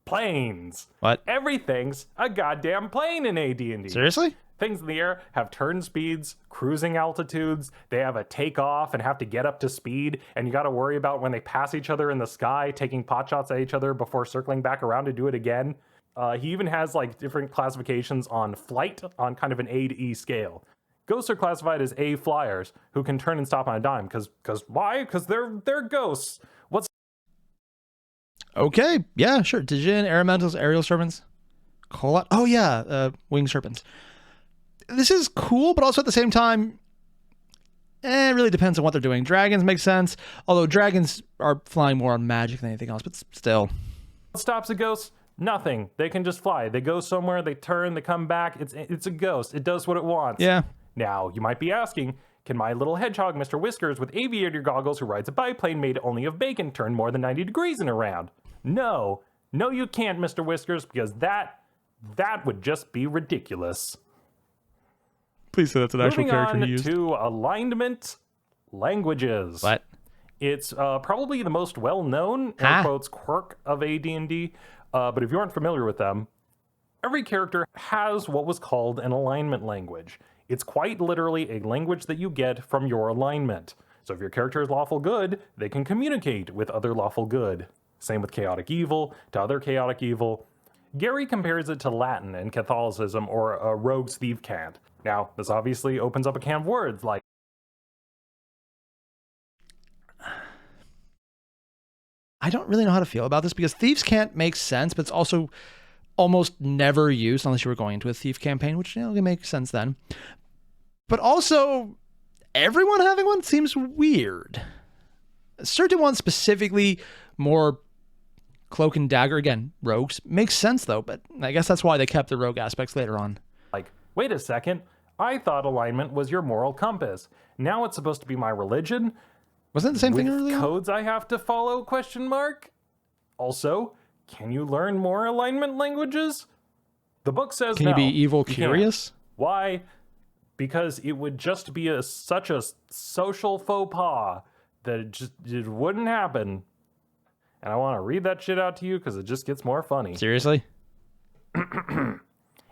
Planes. What? Everything's a goddamn plane in AD&D. Seriously? Things in the air have turn speeds, cruising altitudes, they have a takeoff and have to get up to speed, and you got to worry about when they pass each other in the sky, taking pot shots at each other before circling back around to do it again. He even has like different classifications on flight on kind of an A to E scale. Ghosts are classified as A flyers who can turn and stop on a dime. Because why? Because they're ghosts. What's... Okay, yeah, sure. Djinn, air elementals, aerial serpents. Oh yeah, winged serpents. this is cool, but also at the same time, it really depends on what they're doing. Dragons make sense, although dragons are flying more on magic than anything else, but still. What stops a ghost? Nothing. They can just fly. They go somewhere, they turn, they come back. It's a ghost. It does what it wants. Yeah. Now, you might be asking, can my little hedgehog, Mr. Whiskers, with aviator goggles who rides a biplane made only of bacon turn more than 90 degrees in a round? No. No, you can't, Mr. Whiskers, because that would just be ridiculous. Please say that's an actual character he used. Moving on to alignment languages. What? It's probably the most well-known, air quotes, quirk of AD&D, but if you aren't familiar with them, every character has what was called an alignment language. It's quite literally a language that you get from your alignment. So if your character is lawful good, they can communicate with other lawful good. Same with chaotic evil, to other chaotic evil. Gary compares it to Latin and Catholicism, or a rogue's thief cant. Now, this obviously opens up a can of words like I don't really know how to feel about this because thieves can't make sense, but it's also almost never used unless you were going into a thief campaign, which can make sense then. But also, everyone having one seems weird. Certain ones specifically, more cloak and dagger, again, rogues, makes sense though, but I guess that's why they kept the rogue aspects later on. Like, wait a second, I thought alignment was your moral compass. Now it's supposed to be my religion? Wasn't it the same thing earlier? Codes I have to follow, question mark? Also, can you learn more alignment languages? The book says Can no. you be evil You curious? can't. Why? Because it would just be such a social faux pas that it wouldn't happen. And I want to read that shit out to you because it just gets more funny. Seriously?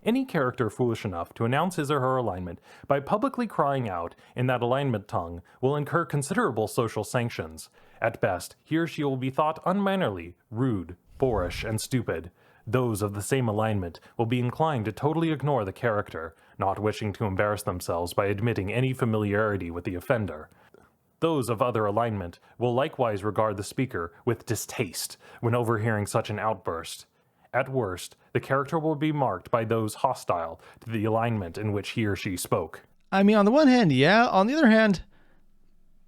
Any character foolish enough to announce his or her alignment by publicly crying out in that alignment tongue will incur considerable social sanctions. At best, he or she will be thought unmannerly, rude, boorish, and stupid. Those of the same alignment will be inclined to totally ignore the character, not wishing to embarrass themselves by admitting any familiarity with the offender. Those of other alignment will likewise regard the speaker with distaste when overhearing such an outburst. At worst, the character will be marked by those hostile to the alignment in which he or she spoke. I mean, on the one hand, yeah. On the other hand,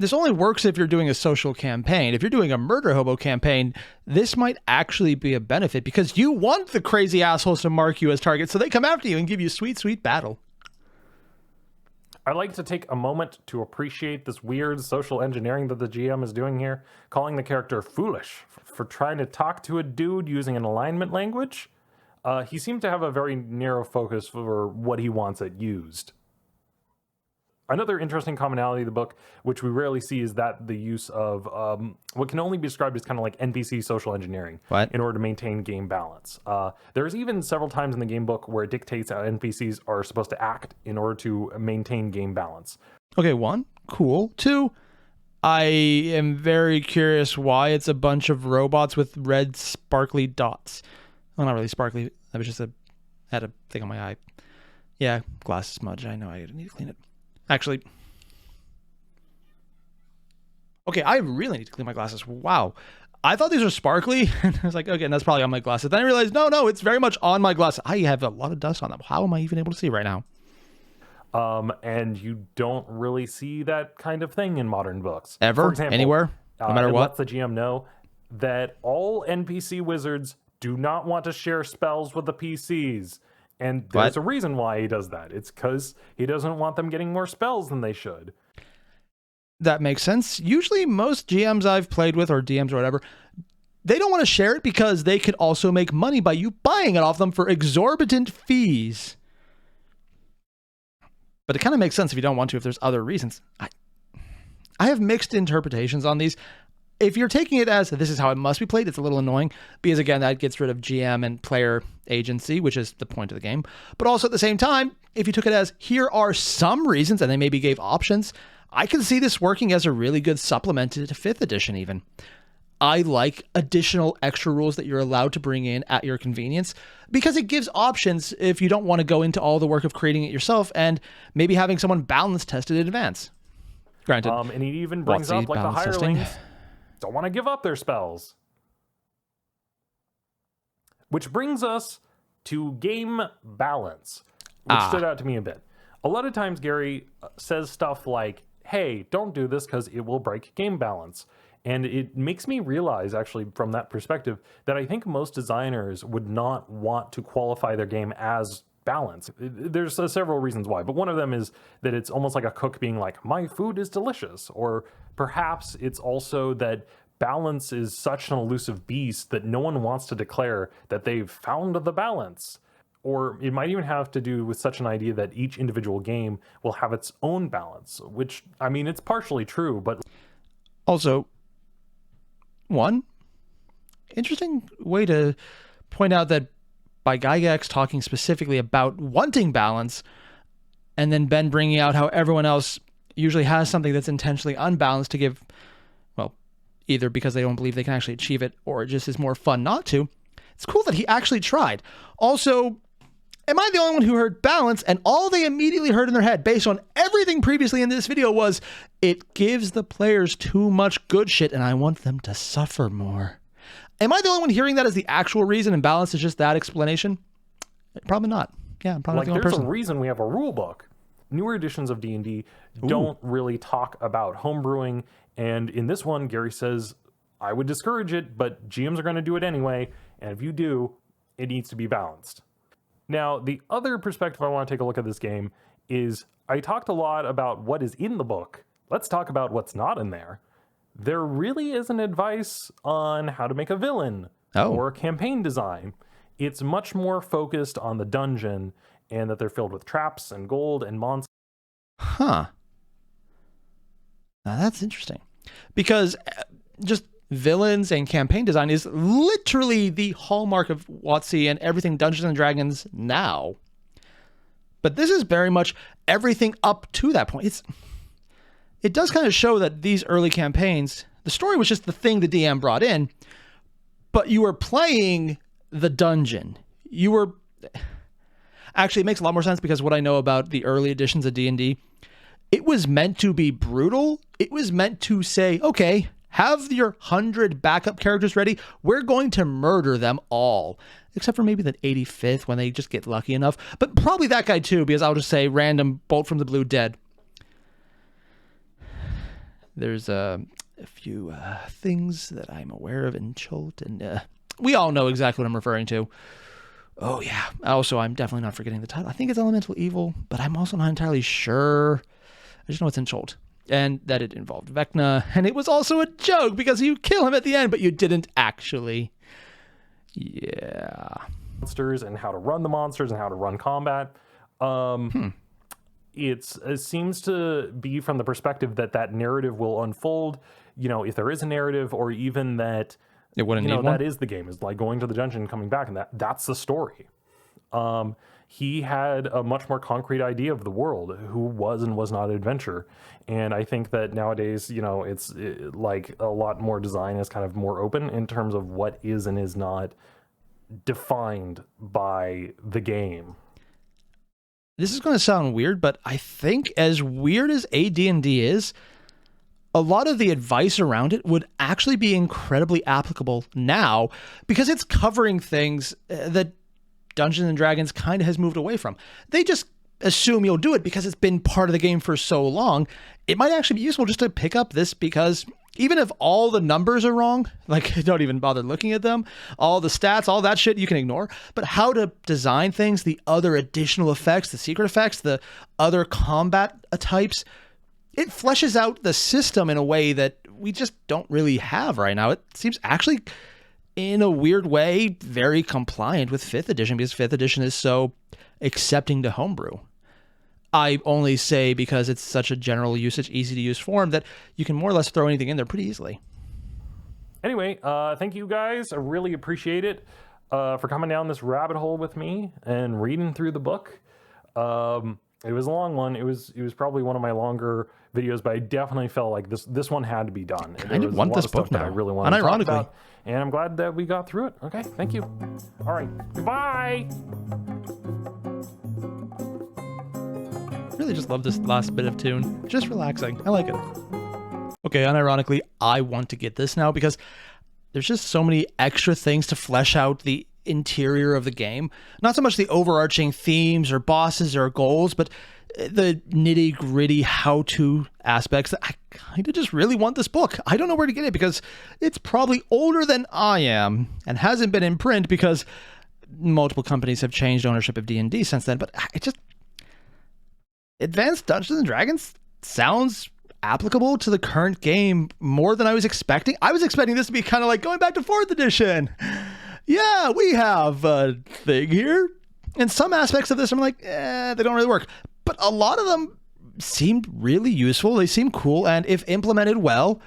this only works if you're doing a social campaign. If you're doing a murder hobo campaign, this might actually be a benefit because you want the crazy assholes to mark you as targets so they come after you and give you sweet, sweet battle. I like to take a moment to appreciate this weird social engineering that the GM is doing here, calling the character foolish for trying to talk to a dude using an alignment language. He seemed to have a very narrow focus for what he wants it used. Another interesting commonality of the book, which we rarely see, is that the use of what can only be described as kind of like NPC social engineering in order to maintain game balance. There's even several times in the game book where it dictates how NPCs are supposed to act in order to maintain game balance. Okay, 1, cool. 2, I am very curious why it's a bunch of robots with red sparkly dots. Well, not really sparkly. That was just had a thing on my eye. Yeah, glass smudge. I know I need to clean it. Actually, okay, I really need to clean my glasses. Wow. I thought these were sparkly. And I was like, okay, and that's probably on my glasses. Then I realized, no, it's very much on my glasses. I have a lot of dust on them. How am I even able to see right now? And you don't really see that kind of thing in modern books. Ever? For example, anywhere? No matter it what? lets the GM know that all NPC wizards do not want to share spells with the PCs. And there's a reason why he does that. It's because he doesn't want them getting more spells than they should. That makes sense. Usually most GMs I've played with, or DMs or whatever, they don't want to share it because they could also make money by you buying it off them for exorbitant fees. But it kind of makes sense if you don't want to, if there's other reasons. I have mixed interpretations on these. If you're taking it as this is how it must be played, it's a little annoying because, again, that gets rid of GM and player agency, which is the point of the game. But also at the same time, if you took it as here are some reasons and they maybe gave options, I can see this working as a really good supplement to 5th edition even. I like additional extra rules that you're allowed to bring in at your convenience because it gives options if you don't want to go into all the work of creating it yourself and maybe having someone balance test it in advance. Granted. And he even brings up like the hirelings don't want to give up their spells. Which brings us to game balance, which stood out to me a bit. A lot of times Gary says stuff like, hey, don't do this because it will break game balance. And it makes me realize, actually, from that perspective, that I think most designers would not want to qualify their game as balanced. There's several reasons why, but one of them is that it's almost like a cook being like, my food is delicious. Or perhaps it's also that balance is such an elusive beast that no one wants to declare that they've found the balance. Or it might even have to do with such an idea that each individual game will have its own balance, which, I mean, it's partially true, but... Also, one interesting way to point out that by Gygax talking specifically about wanting balance, and then Ben bringing out how everyone else usually has something that's intentionally unbalanced to give, well, either because they don't believe they can actually achieve it, or it just is more fun not to. It's cool that he actually tried. Also, am I the only one who heard balance, and all they immediately heard in their head, based on everything previously in this video, was, it gives the players too much good shit, and I want them to suffer more. Am I the only one hearing that as the actual reason, and balance is just that explanation? Probably not. Yeah, I'm probably not the only person. There's a reason we have a rule book. Newer editions of D&D don't really talk about homebrewing, and in this one, Gary says, I would discourage it, but GMs are going to do it anyway, and if you do, it needs to be balanced. Now, the other perspective I want to take a look at this game is I talked a lot about what is in the book. Let's talk about what's not in there. There really isn't advice on how to make a villain or campaign design. It's much more focused on the dungeon and that they're filled with traps and gold and monsters. Huh. Now that's interesting. Because just villains and campaign design is literally the hallmark of WotC and everything Dungeons and Dragons now. But this is very much everything up to that point. It does kind of show that these early campaigns, the story was just the thing the DM brought in, but you were playing the dungeon. You were... Actually, it makes a lot more sense because what I know about the early editions of D&D, it was meant to be brutal. It was meant to say, okay, have your 100 backup characters ready. We're going to murder them all. Except for maybe the 85th when they just get lucky enough. But probably that guy too, because I'll just say random bolt from the blue dead. There's a few things that I'm aware of in Chult, and we all know exactly what I'm referring to. Oh yeah. Also, I'm definitely not forgetting the title. I think it's Elemental Evil, but I'm also not entirely sure. I just know it's in Chult. And that it involved Vecna, and it was also a joke because you kill him at the end, but you didn't actually. Yeah. Monsters and how to run the monsters and how to run combat. It seems to be from the perspective that narrative will unfold, you know, if there is a narrative, or even that, it wouldn't, you know, need one. that is the game, is like going to the dungeon and coming back, and that's the story. He had a much more concrete idea of the world, who was and was not an adventurer. And I think that nowadays, you know, it's like a lot more design is kind of more open in terms of what is and is not defined by the game. This is going to sound weird, but I think as weird as AD&D is, a lot of the advice around it would actually be incredibly applicable now because it's covering things that Dungeons and Dragons kind of has moved away from. They just assume you'll do it because it's been part of the game for so long. It might actually be useful just to pick up this because even if all the numbers are wrong, like don't even bother looking at them, all the stats, all that shit you can ignore, but how to design things, the other additional effects, the secret effects, the other combat types, it fleshes out the system in a way that we just don't really have right now. It seems actually, in a weird way, very compliant with 5th edition because 5th edition is so accepting to homebrew. I only say because it's such a general usage, easy to use form that you can more or less throw anything in there pretty easily. Anyway, thank you guys. I really appreciate it for coming down this rabbit hole with me and reading through the book. It was a long one. It was probably one of my longer videos, but I definitely felt like this one had to be done. I want this book now. I really want to talk unironically. about, and I'm glad that we got through it. Okay, thank you. All right, goodbye. Really just love this last bit of tune. Just relaxing. I like it. Okay, unironically, I want to get this now because there's just so many extra things to flesh out the interior of the game. Not so much the overarching themes or bosses or goals, but the nitty gritty how-to aspects, I kind of just really want this book. I don't know where to get it because it's probably older than I am and hasn't been in print because multiple companies have changed ownership of D&D since then. But it just, Advanced Dungeons and Dragons sounds applicable to the current game more than I was expecting. I was expecting this to be kind of like going back to 4th edition. Yeah, we have a thing here. And some aspects of this, I'm like, they don't really work. But a lot of them seemed really useful. They seem cool. And if implemented well,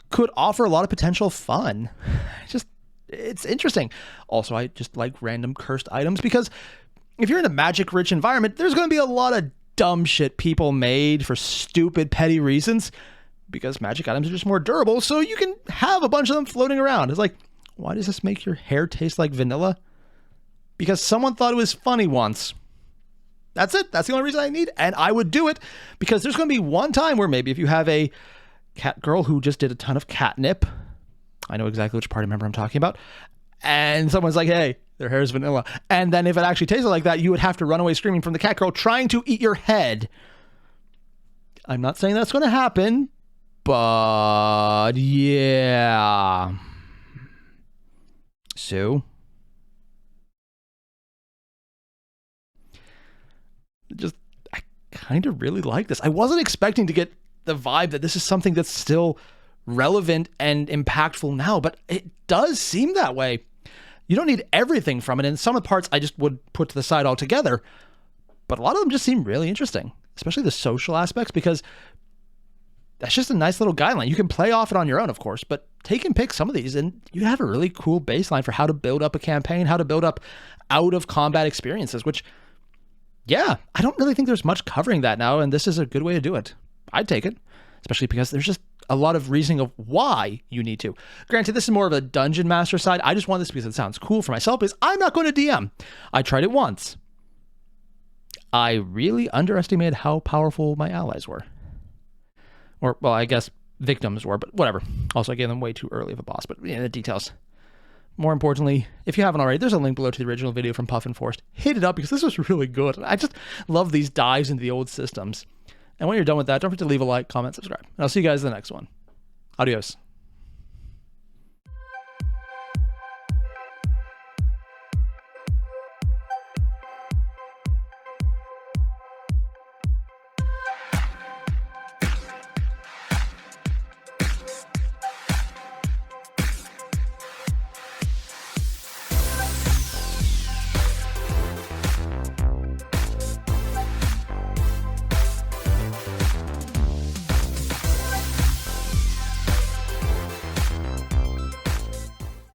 could offer a lot of potential fun. It's interesting. Also, I just like random cursed items because if you're in a magic-rich environment, there's going to be a lot of dumb shit people made for stupid, petty reasons because magic items are just more durable. So you can have a bunch of them floating around. It's like, why does this make your hair taste like vanilla? Because someone thought it was funny once. That's it. That's the only reason I need. And I would do it because there's going to be one time where maybe if you have a cat girl who just did a ton of catnip, I know exactly which party member I'm talking about, and someone's like, hey, their hair is vanilla. And then if it actually tasted like that, you would have to run away screaming from the cat girl trying to eat your head. I'm not saying that's going to happen, but yeah. So I kind of really like this. I wasn't expecting to get the vibe that this is something that's still relevant and impactful now, but it does seem that way. You don't need everything from it, and some of the parts I just would put to the side altogether, but a lot of them just seem really interesting, especially the social aspects, because that's just a nice little guideline. You can play off it on your own, of course, but take and pick some of these, and you have a really cool baseline for how to build up a campaign, how to build up out-of-combat experiences, which, yeah, I don't really think there's much covering that now, and this is a good way to do it. I'd take it, especially because there's just a lot of reasoning of why you need to. Granted, this is more of a dungeon master side. I just want this because it sounds cool for myself, because I'm not going to DM. I tried it once. I really underestimated how powerful my allies were. Or, well, I guess victims were, but whatever. Also, I gave them way too early of a boss, but yeah, the details. More importantly, if you haven't already, there's a link below to the original video from Puffin Forest. Hit it up because this was really good. I just love these dives into the old systems. And when you're done with that, don't forget to leave a like, comment, subscribe. And I'll see you guys in the next one. Adios.